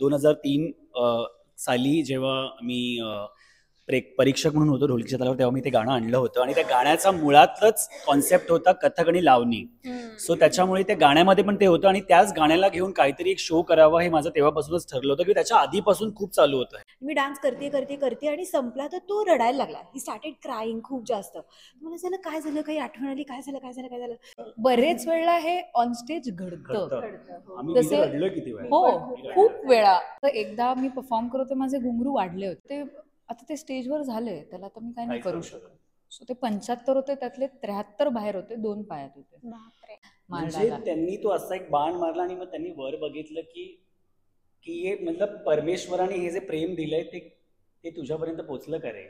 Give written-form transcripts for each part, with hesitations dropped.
2003 साली जेव्हा मी परीक्षक म्हणून होतो ढोलकीच्या तालावर, तेव्हा मी ते गाणं आणलं होतं आणि त्या गाण्याचा मुळातच कॉन्सेप्ट होता कथक आणि लावणी. सो त्याच्यामुळे त्या गाण्यामध्ये पण ते होतं आणि त्याच गाण्याला घेऊन काहीतरी एक शो करावा हे माझं तेव्हापासूनच ठरलं होतं, की त्याच्या आधीपासून खूप चालू होतं. मी डान्स करते आणि संपला तर तो रडायला लागला. ही स्टार्टेड क्राईंग खूप जास्त. मला झालं काय झालं, काही आठवण आली, काय झालं. बरेच वेळा हे ऑन स्टेज घडतं. जसे रडलो किती वेळा. हो, खूप वेळा. एकदा मी परफॉर्म करत होते, माझे घुंगरू वाढले होते. आता ते स्टेजवर झाले, त्याला आता मी काय नाही करू शकत. सो ते 75 होते, त्यातले 73 बाहेर होते, 2 पायात होते. म्हणजे त्यांनी तो असा एक बाण मारला आणि मग त्यांनी वर बघितलं की हे मतलब परमेश्वराने हे जे प्रेम दिलंय ते तुझ्यापर्यंत पोहोचलं करे.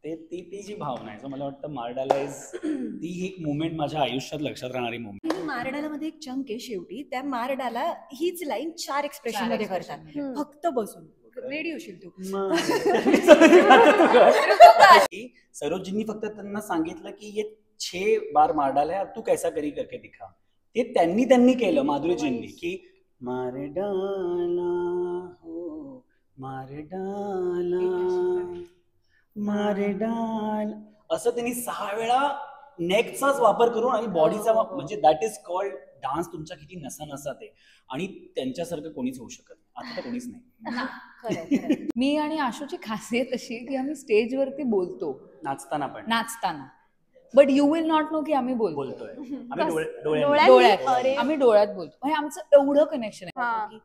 ती जी भावना आहे, मला वाटतं मारडाला ती एक मुवमेंट माझ्या आयुष्यात लक्षात राहणारी मुवमेंट. मारडाला मध्ये एक चंक आहे शेवटी, त्या मारडाला हीच लाईन 4 एक्सप्रेशन मध्ये करतात, फक्त बसून. रेडी होशील तू. सरोजींनी फक्त त्यांना सांगितलं की ये 6 बार मार डाला है, तू कैसा करी करके दिखा. ते त्यांनी केलं माधुरीजींनी की मार डाला हो मार डाल असं त्यांनी 6 वेळा नेकचाच वापर करून आणि बॉडीचा, म्हणजे दॅट इज कॉल्ड डान्स. तुमच्या किती नसानसात आहे आणि त्यांच्यासारखं कोणीच होऊ शकत नाही. आता तर कोणीच नाही. मी आणि आशूची खासियत अशी की आम्ही स्टेजवरती बोलतो नाचताना, but you will not know की आम्ही बोलतोय. डोळ्यात आम्ही डोळ्यात बोलतो. म्हणजे आमचं एवढं कनेक्शन आहे.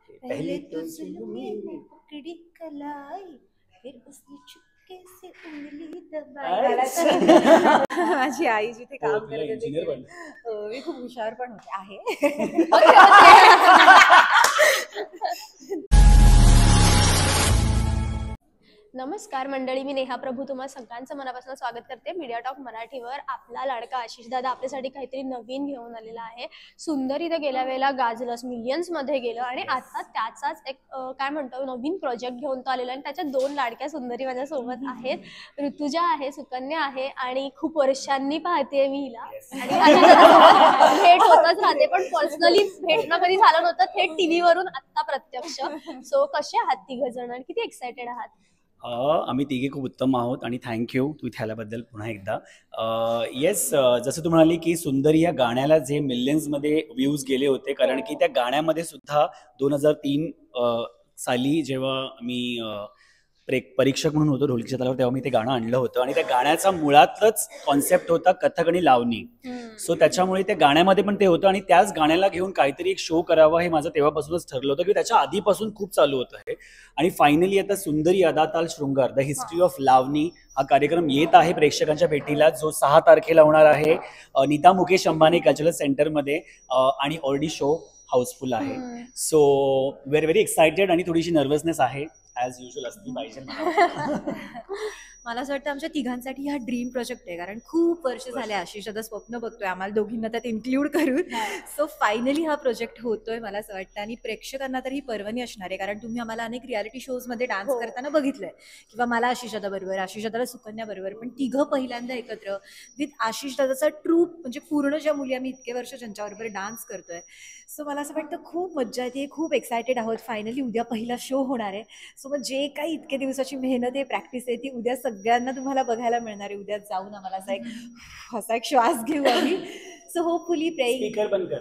माझी आई जिथे काम करते मी खूप हुशार पण आहे. नमस्कार मंडळी, मी नेहा प्रभू तुम्हाला सगळ्यांचं मनापासून स्वागत करते मीडिया टॉक मराठीवर. आपला लाडका आशिष दादा आपल्यासाठी काहीतरी नवीन घेऊन आलेला आहे. सुंदर इथं गेल्या वेळेला गाजलंस, मिलियन्स मध्ये गेलं आणि आता त्याचाच एक काय म्हणतो नवीन प्रोजेक्ट घेऊन तो आलेला आणि त्याच्या 2 लाडक्या सुंदरी माझ्या सोबत आहेत. ऋतुजा आहे, सुकन्या आहे आणि खूप वर्षांनी पाहते मी हिला आणि भेट होतच राहते, पण पर्सनली भेटणं कधी झालं नव्हतं, थेट टीव्ही वरून आता प्रत्यक्ष. सो कसे आहात 3 जण आणि किती एक्सायटेड आहात? आम्ही तिघे खूप उत्तम आहोत आणि थँक्यू तू इथे आल्याबद्दल पुन्हा एकदा. येस, जसं तू म्हणाली की सुंदरी या गाण्याला जे मिलियन्समध्ये व्ह्यूज गेले होते, कारण की त्या गाण्यामध्ये सुद्धा 2003 साली जेव्हा मी परीक्षक म्हणून होतो ढोलकीच्या तालावर, तेव्हा मी ते गाणं आणलं होतं आणि त्या गाण्याचा मुळातच कॉन्सेप्ट होता कथक आणि लावणी. सो त्याच्यामुळे त्या गाण्यामध्ये पण ते होतं आणि त्याच गाण्याला घेऊन काहीतरी एक शो करावा हे माझं तेव्हापासूनच ठरलं होतं, की त्याच्या आधीपासून खूप चालू होतं हे. आणि फायनली आता सुंदरी अदाताल शृंगार द हिस्ट्री ऑफ लावणी हा कार्यक्रम येत आहे प्रेक्षकांच्या भेटीला, जो 6 तारखेला होणार आहे नीता मुकेश अंबानी कल्चरल सेंटरमध्ये आणि ऑलरेडी शो हाऊसफुल आहे. So we are very excited आणि थोडीशी नर्वसनेस आहे ॲज युजल असली पाहिजे. मला असं वाटतं आमच्या तिघांसाठी हा ड्रीम प्रोजेक्ट आहे, कारण खूप वर्ष झाले आशिष आता स्वप्न बघतोय आम्हाला दोघींना त्यात इन्क्लूड करून. सो फायनली हा प्रोजेक्ट होतोय मला असं वाटतं आणि प्रेक्षकांना तर ही पर्वणी असणार आहे, कारण तुम्ही आम्हाला अनेक रियालिटी शोजमध्ये डान्स करताना बघितलंय, किंवा मला आशिष दादा बरोबर, आशिष दादाला सुकन्या बरोबर, पण तिघं पहिल्यांदा एकत्र विथ आशिष दादाचा ट्रूप, म्हणजे पूर्ण ज्या मुली आम्ही इतके वर्ष ज्यांच्याबरोबर डान्स करतोय. सो मला असं वाटतं खूप मज्जा येते, खूप एक्सायटेड आहोत. फायनली उद्या पहिला शो होणार आहे. सो मग जे काही इतके दिवसाची मेहनत आहे, प्रॅक्टिस आहे, ती उद्या सगळ्यांना तुम्हाला बघायला मिळणार आहे. उद्या जाऊन आम्हाला असा एक श्वास घेऊ आम्ही. सो होपफुली स्पीकर बंद कर.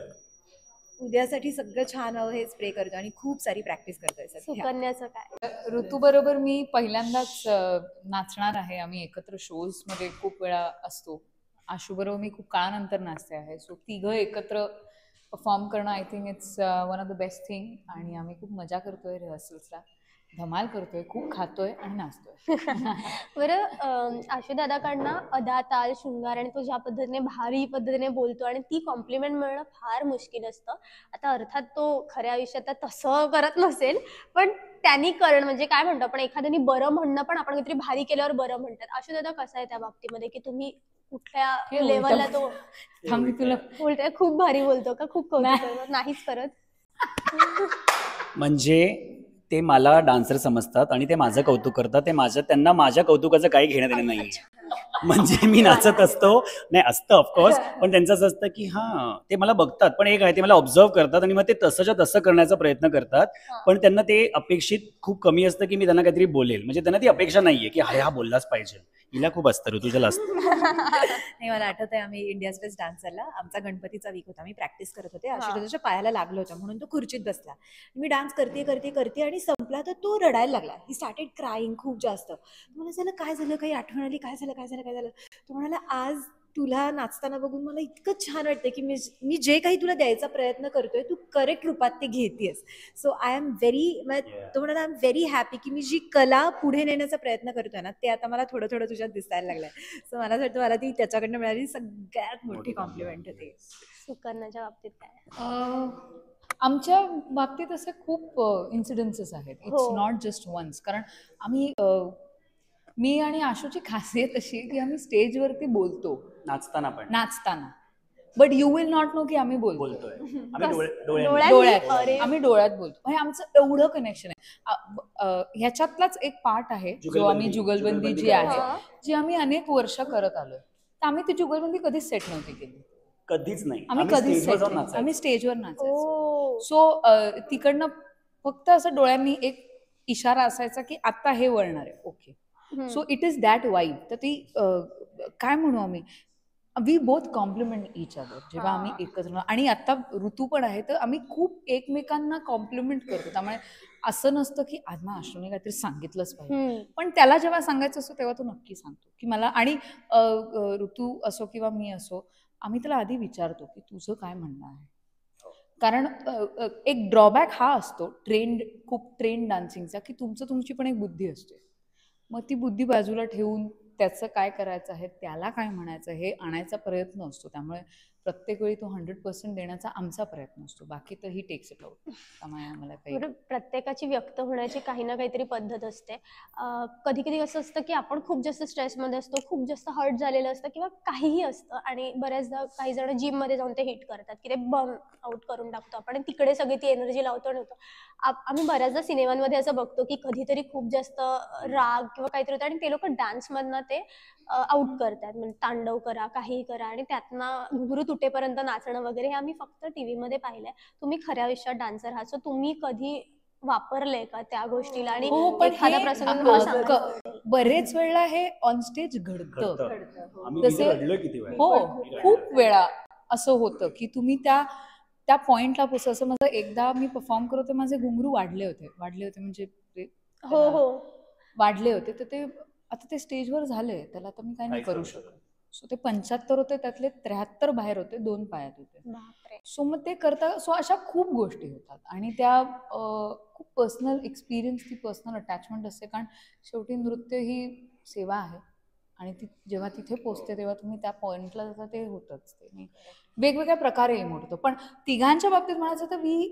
उद्यासाठी सगळं छान हेच प्रे करतो आणि खूप सारी प्रॅक्टिस करतोय. सुकन्याचं काय? ऋतू बरोबर मी पहिल्यांदाच नाचणार आहे. आम्ही एकत्र शोज मध्ये खूप वेळा असतो. आशू बरोबर मी खूप काळानंतर नाचते आहे. सो तिघं एकत्र परफॉर्म करणं I think it's one of the best thing. आणि आम्ही खूप मजा करतोय, रिहर्सल्सला धमाल करतोय, खूप खातोय आणि नाचतोय. बरं, आशू दादाकडनं अदा ताल शृंगार आणि तो ज्या पद्धतीने भारी पद्धतीने बोलतो आणि ती कॉम्प्लिमेंट मिळणं फार मुश्किल असतं. आता अर्थात तो खऱ्या आयुष्यात तसं करत नसेल, पण त्यांनी करणं म्हणजे काय म्हणतो आपण, एखाद्याने बरं म्हणणं पण आपण काहीतरी भारी केल्यावर बरं म्हणतात. आशू दादा कसा आहे त्या बाबतीमध्ये, की तुम्ही कुठल्या लेवलला तो तुला बोलतोय? खूप भारी बोलतो का? खूप कौतुक नाहीच करत? म्हणजे ते मला डान्सर समजतात आणि ते माझं कौतुक करतात. त्यांना माझ्या कौतुकाचं काही घेणं देणं नाही. म्हणजे मी नाचत असतो, नाही असतं ऑफकोर्स, पण त्यांचं असं असतं की हा ते मला बघतात, पण एक आहे ते मला ऑब्झर्व करतात आणि मग ते तसंच्या तसं करण्याचा प्रयत्न करतात, पण त्यांना ते अपेक्षित खूप कमी असतं की मी त्यांना काहीतरी बोलेल, म्हणजे त्यांना ती अपेक्षा नाहीये की हा बोललाच पाहिजे. हिला खूप असतं, ऋतुजाला असतं. नाही, मला आठवत आहे आम्ही इंडिया बेस्ट डान्सरला आमचा गणपतीचा वीक होता, मी प्रॅक्टिस करत होते, आशिषदादाच्या पायाला लागलं होतं म्हणून तो खुर्चीत बसला. मी डान्स करते करते करते आणि संपला तर तो रडायला लागला. ही स्टार्टेड क्राईंग खूप जास्त. मला झालं काय झालं, काही आठवण आली, काय झालं काय झालं काय झालं. तो म्हणाला आज तुला नाचताना बघून मला इतकं छान वाटतं की मी जे काही तुला द्यायचा प्रयत्न करतोय तू करेक्ट रूपात ते घेतेस. सो आय एम व्हेरी, तो म्हणाला आय एम व्हेरी हॅपी की मी जी कला पुढे नेण्याचा प्रयत्न करतोय ना ते आता मला थोडं थोडं तुझ्यात दिसायला लागलंय. सो मला असं वाटतं मला ती त्याच्याकडनं मिळाली सगळ्यात मोठी कॉम्प्लिमेंट होती. सुकन्याच्या बाबतीत काय? आमच्या बाबतीत असे खूप इन्सिडेन्सेस आहेत. It's not just once. कारण आम्ही मी आणि आशूची खासियत अशी आहे की आम्ही स्टेजवरती बोलतो नाचताना, but you will not know की आम्ही बोलतोय. आम्ही डोळ्यात बोलतो. म्हणजे आमचं एवढं कनेक्शन आहे. ह्याच्यातलाच एक पार्ट आहे जो आम्ही जुगलबंदी जी आहे जी आम्ही अनेक वर्ष करत आलोय, तर आम्ही ती जुगलबंदी कधीच सेट नव्हती केली. कधीच नाही. आम्ही कधीच आम्ही स्टेजवर नाचायचो. सो तिकडनं फक्त असं डोळ्यांनी एक इशारा असायचा की आता हे वळणार आहे. Okay, so it is that vibe. तर ती काय म्हणू आम्ही, we both complement each other जेव्हा आम्ही एकत्र. आणि आता ऋतू पण आहे तर आम्ही खूप एकमेकांना कॉम्प्लिमेंट करतो. त्यामुळे असं नसतं की आज ना आशूने काहीतरी सांगितलंच पाहिजे, पण त्याला जेव्हा सांगायचं असतो तेव्हा तो नक्की सांगतो की मला. आणि ऋतू असो किंवा मी असो, आम्ही त्याला आधी विचारतो की तुझं काय म्हणणं आहे. कारण एक ड्रॉबॅक हा असतो खूप ट्रेंड डान्सिंगचा की तुमची पण एक बुद्धी असते. मग ती बुद्धी बाजूला ठेवून त्याचं काय करायचं आहे, त्याला काय म्हणायचं हे आणायचा प्रयत्न असतो. त्यामुळे प्रत्येक वेळी तो 100% देण्याचा आमचा प्रयत्न असतो. बाकी तर ही टेक्स इट आउट. त्यामुळे आम्हाला काही प्रत्येकाची व्यक्त होण्याची काही ना काहीतरी पद्धत असते. कधी कधी असं असतं की आपण खूप जास्त स्ट्रेसमध्ये असतो, खूप जास्त हर्ट झालेलं असतं किंवा काहीही असतं आणि बऱ्याचदा काही जण जिममध्ये जाऊन ते हिट करतात की ते बर्न आउट करून टाकतो आपण आणि तिकडे सगळी ती एनर्जी लावतो आणि होतो. आम्ही बऱ्याचदा सिनेमांमध्ये असं बघतो की कधीतरी खूप जास्त राग किंवा काहीतरी होतं आणि ते लोक डान्समधनं ते आउट करतात. म्हणजे तांडव करा, काहीही करा आणि त्यातनं घुंगरू तुटेपर्यंत नाचणं वगैरे हे आम्ही फक्त टीव्ही मध्ये पाहिलंय. तुम्ही खऱ्या आयुष्यात डान्सर आहात, सो तुम्ही कधी वापरले का त्या गोष्टीला? आणि एखादा प्रसंग बरेच वेळा हे ऑन स्टेज घडतं. हो, खूप वेळा असं होतं की तुम्ही त्या पॉइंटला पोहोचता. असं माझं एकदा मी परफॉर्म करत होते, माझे घुंगरू वाढले होते म्हणजे वाढले होते. तर ते आता ते स्टेजवर झाले, त्याला तर मी काय नाही करू शकत. सो ते 75 होते, त्यातले 73 बाहेर होते, 2 पायात होते. सो मग ते करता. सो अशा खूप गोष्टी होतात आणि त्या खूप पर्सनल एक्सपिरियन्स, ती पर्सनल अटॅचमेंट असते. कारण शेवटी नृत्य ही सेवा आहे आणि ती जेव्हा तिथे पोहोचते तेव्हा तुम्ही त्या पॉइंटला जाता, ते होतच. ते वेगवेगळ्या प्रकारे इमोट होतं. पण तिघांच्या बाबतीत म्हणायचं तर we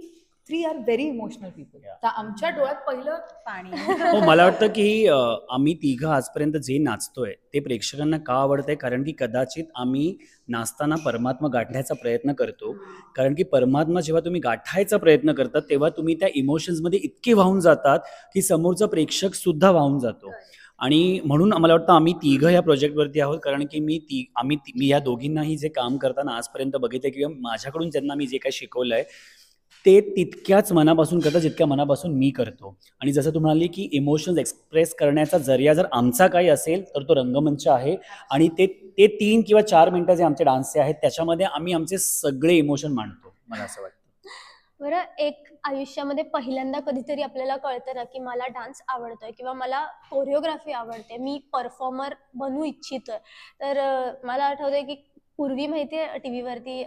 3 are very emotional people. तर आमच्या डोळ्यात पहिलं पाणी. हो, मला वाटतं की आम्ही तिघं आजपर्यंत जे नाचतोय ते प्रेक्षकांना का आवडतंय, कारण की कदाचित आम्ही नाचताना परमात्मा गाठण्याचा प्रयत्न करतो. कारण की परमात्मा जेव्हा तुम्ही गाठायचा प्रयत्न करतात तेव्हा तुम्ही त्या इमोशन्समध्ये इतके वाहून जातात की समोरचा प्रेक्षक सुद्धा वाहून जातो. आणि म्हणून मला वाटतं आम्ही तिघं या प्रोजेक्टवरती आहोत. कारण की मी या दोघींनाही जे काम करताना आजपर्यंत बघितलं किंवा माझ्याकडून ज्यांना मी जे काही शिकवलंय ते तितक्याच मनापासून करतात जितक्या मनापासून मी करतो. आणि जसं तू म्हणाली की इमोशन्स एक्सप्रेस करण्याचा जरिया जर आमचा काही असेल तर तो रंगमंच आहे. आणि ते 3 किंवा 4 मिनिटं जे आमचे डान्सचे आहेत त्याच्यामध्ये आम्ही आमचे सगळे इमोशन मांडतो, मला असं वाटतं. बरं, एक आयुष्यामध्ये पहिल्यांदा कधीतरी आपल्याला कळतं ना की मला डान्स आवडतोय किंवा मला कोरिओग्राफी आवडते, मी परफॉर्मर बनू इच्छितोय. तर मला आठवतंय की पूर्वी माहितीये टीव्हीवरती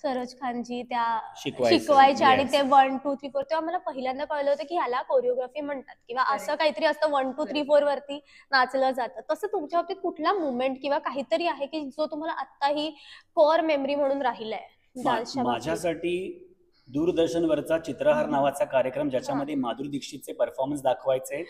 सरोज खानजी त्या शिकवायच्या आणि ते 1 2 3 4 तेव्हा मला पहिल्यांदा कळलं होतं की ह्याला कोरिओग्राफी म्हणतात किंवा असं काहीतरी असतं 1 2 3 4 वरती नाचलं जातं. तसं तुमच्या बाबतीत कुठला मुवमेंट किंवा काहीतरी आहे की जो तुम्हाला आत्ताही कोर मेमरी म्हणून राहिलाय डान्सच्या? माझ्यासाठी दूरदर्शनवरचा चित्रहार नावाचा कार्यक्रम ज्याच्यामध्ये माधुरी दीक्षितचे परफॉर्मन्स दाखवायचे,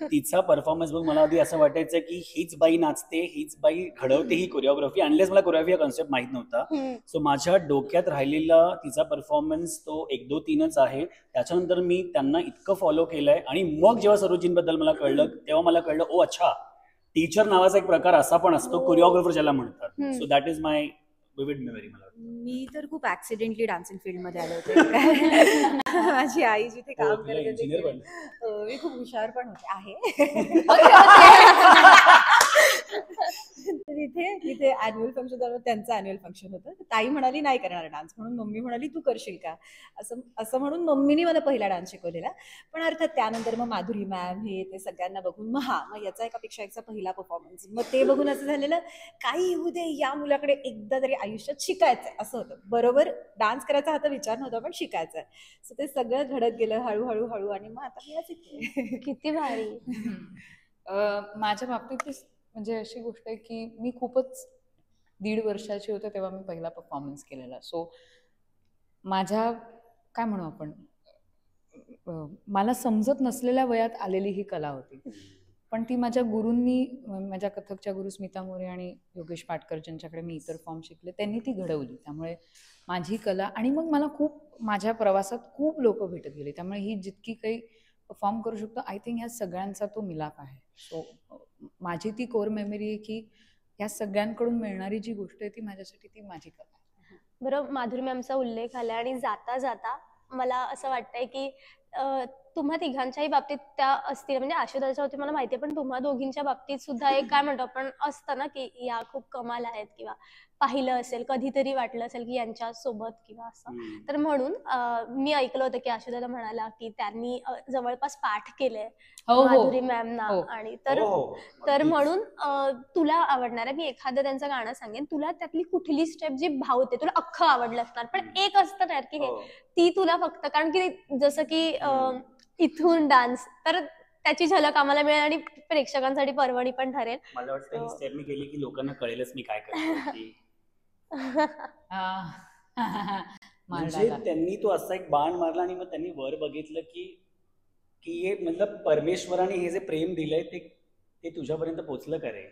तिचा परफॉर्मन्स बघून मला आधी असं वाटायचं की हीच बाई नाचते, हीच बाई घडवते ही कोरिओग्राफी. अनलेस मला कोरिओग्राफी हा कॉन्सेप्ट माहित नव्हता. सो माझ्या डोक्यात राहिलेला तिचा परफॉर्मन्स तो 1 2 3च आहे. त्याच्यानंतर मी त्यांना इतकं फॉलो केलंय आणि मग जेव्हा सरोजींबद्दल मला कळलं तेव्हा मला कळलं ओ अच्छा, टीचर नावाचा एक प्रकार असा पण असतो, हो. कोरिओग्राफर ज्याला म्हणतात. हम्म. So that is my vivid memory. मला वाटतं. मी तर खूप ऍक्सिडेंटली डान्सिंग फील्ड मध्ये आले होते. माझी आई जिथे हो, काम तुला करत होती engineer बनलं. मी खूप हुशार पण होते आहे. तिथे अॅन्युअल फंक्शन झालं, त्यांचं अॅन्युअल फंक्शन होतं. ताई म्हणाली नाही करणार डान्स, म्हणून मम्मी म्हणाली तू करशील का, असं असं म्हणून मम्मीने मला पहिला डान्स शिकवलेला. पण अर्थात त्यानंतर मग माधुरी मॅम हे ते सगळ्यांना बघून मग याचा एकापेक्षा एकचा पहिला परफॉर्मन्स, मग ते बघून असं झालेलं काही होऊ दे, या मुलाकडे एकदा तरी आयुष्यात शिकायचंय असं होतं. बरोबर डान्स करायचा हा तर विचार नव्हता, पण शिकायचंय. सो ते सगळं घडत गेलं हळूहळू हळू, आणि मग आता मी आज इथे. किती भारी. माझ्या बाबतीत म्हणजे अशी गोष्ट आहे की मी खूपच 1.5 वर्षाची होते तेव्हा मी पहिला परफॉर्मन्स केलेला. सो माझ्या काय म्हणू आपण, मला समजत नसलेल्या वयात आलेली ही कला होती, पण ती माझ्या गुरूंनी, माझ्या कथकच्या गुरु स्मिता मोरे आणि योगेश पाटकर ज्यांच्याकडे मी इतर फॉर्म शिकले, त्यांनी ती घडवली. त्यामुळे माझी कला, आणि मग मला खूप माझ्या प्रवासात खूप लोक भेटत गेले. त्यामुळे ही जितकी काही परफॉर्म करू शकतो, आय थिंक ह्या सगळ्यांचा तो मिलाप आहे. सो माझी ती कोर मेमरी आहे की ह्या सगळ्यांकडून मिळणारी जी गोष्ट आहे ती माझ्यासाठी ती माझी कला आहे. बरं, माधुरी मॅमचा उल्लेख आला आणि जाता जाता मला असं वाटतंय की तुम्हा तिघांच्याही बाबतीत त्या असतील, म्हणजे आशुदाच्या होती मला माहितीये, पण तुम्हा दोघींच्या बाबतीत सुद्धा एक काय म्हणतो आपण असतं ना की या खूप कमाल आहेत, किंवा पाहिलं असेल कधीतरी, वाटलं असेल की यांच्या सोबत किंवा असं. तर म्हणून मी ऐकलं होतं की आशुदादा म्हणाला की त्यांनी जवळपास पाठ केले माधुरी मॅमना, आणि तर म्हणून तुला आवडणार आहे, मी एखादं त्यांचं गाणं सांगेन, तुला त्यातली कुठली स्टेप जी भावते, तुला अख्खं आवडलं असणार, पण एक असतं ना की हे ती तुला फक्त, कारण की जसं की इथून डान्स, तर त्याची झलक आम्हाला मिळेल आणि प्रेक्षकांसाठी पर्वणी पण ठरेल. मला वाटतं ही स्टेप मी केली की लोकांना कळेलच मी काय करतो. म्हणजे त्यांनी तो असा एक बाण मारला आणि मग त्यांनी वर बघितलं की हे मतलब परमेश्वराने हे जे प्रेम दिलंय ते तुझ्यापर्यंत पोहोचलं करे,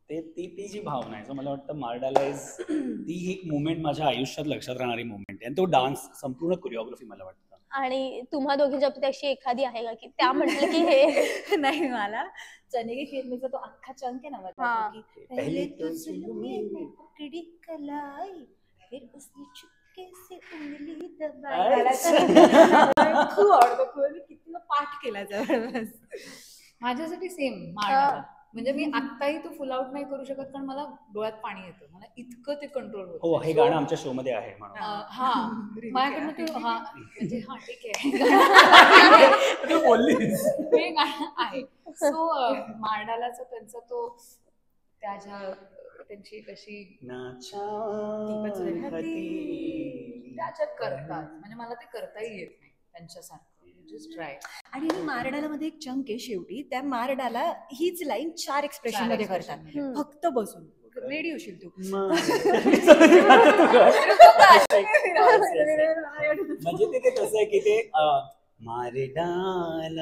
ती जी भावना आहे. सो मला वाटतं मारडाला इज ती एक मुवमेंट माझ्या आयुष्यात लक्षात राहणारी मुवमेंट आहे, आणि तो डान्स, संपूर्ण कोरिओग्राफी मला वाटतं. आणि तुम्हा दोघींच्या बाबतीत अशी एखादी आहे का की त्या म्हटलं की हे नाही, मला चने के खेत में तो अख्खा चंक है ना, हाँ. मतलब कि पहले तो जुल्मी में पकड़ी कलाई, फिर उसने चुपके से उंगली दबाई. मला खूप आवडतं, मी किती पाठ केला जवळपास. माझ्यासाठी सेम मारडाला. म्हणजे मी आत्ताही तो फुल आउट नाही करू शकत, कारण मला डोळ्यात पाणी येतं, मला इतकं ते कंट्रोल होतं. हो, हे गाणं आमच्या शो मध्ये आहे म्हणून. हा, माझ्याकडनं ते म्हणजे ठीक आहे तू बोललीस. हे गाणं आहे. सो मारडालाचा त्यांचा तो त्यांची कशी त्याच्यात करतात, म्हणजे मला ते करताही येत नाही त्यांच्यासारखं. Just try. आणि मारडाला मध्ये एक चंक आहे शेवटी, त्या मारडाला हीच लाईन 4 एक्सप्रेशन मध्ये करतात, फक्त बसून. रेडी होशील तू. म्हणजे ते कसं आहे की ते मारडाला,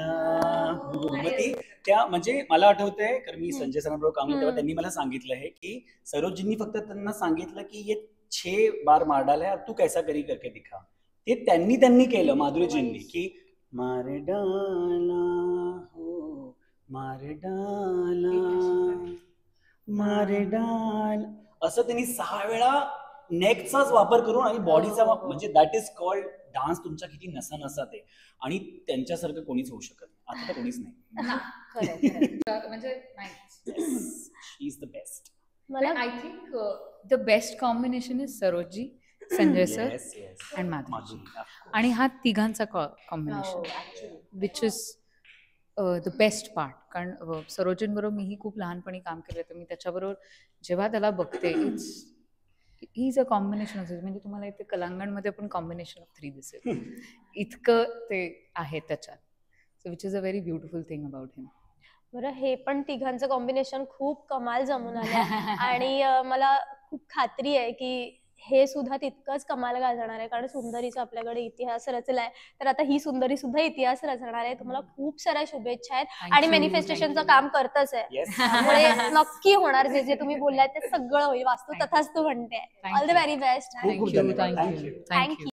त्या म्हणजे मला आठवतंय, कारण मी संजय सरांबरोबर काम केलं तेव्हा त्यांनी मला सांगितलं आहे की सरोजींनी फक्त त्यांना सांगितलं की ये 6 बार मारडाला है, तू कैसा करी करके दिखा. ते त्यांनी केलं माधुरीजींनी की मारडाला हो मारडाला मारडाल, असं त्यांनी 6 वेळा नेकचाच वापर करून आणि बॉडीचा, म्हणजे दॅट इज कॉल्ड डान्स. तुमच्या किती नसात आहे, आणि त्यांच्यासारखं कोणीच होऊ शकत नाही, आता तर कोणीच नाही. म्हणजे शी इज द बेस्ट. मला I think the best combination is Saroji, Sanjay sir आणि माधुरी, आणि हा तिघांचा combination which is the best part. कारण सरोजींबरोबर मीही खूप लहानपणी काम केलं, तर मी त्याच्याबरोबर जेव्हा त्याला बघते, he is a combination of, म्हणजे तुम्हाला इथे कलांगणमध्ये पण कॉम्बिनेशन ऑफ 3 दिसेल, इतकं ते आहे त्याच्यात. So which is a very beautiful thing about him. बरं, हे पण तिघांचं कॉम्बिनेशन खूप कमाल जमून आलं आणि मला खूप खात्री आहे की हे सुद्धा तितकंच कमाल गाजणार आहे, कारण सुंदरीचा आपल्याकडे इतिहास रचलाय, तर आता ही सुंदरी सुद्धा इतिहास रचणार आहे. तुम्हाला खूप साऱ्या शुभेच्छा आहेत, आणि मॅनिफेस्टेशनचं काम करतच आहे, त्यामुळे नक्की होणार. जे तुम्ही बोललात ते सगळं होईल, वास्तू तथास्तू म्हणते. All the very best. Thank you.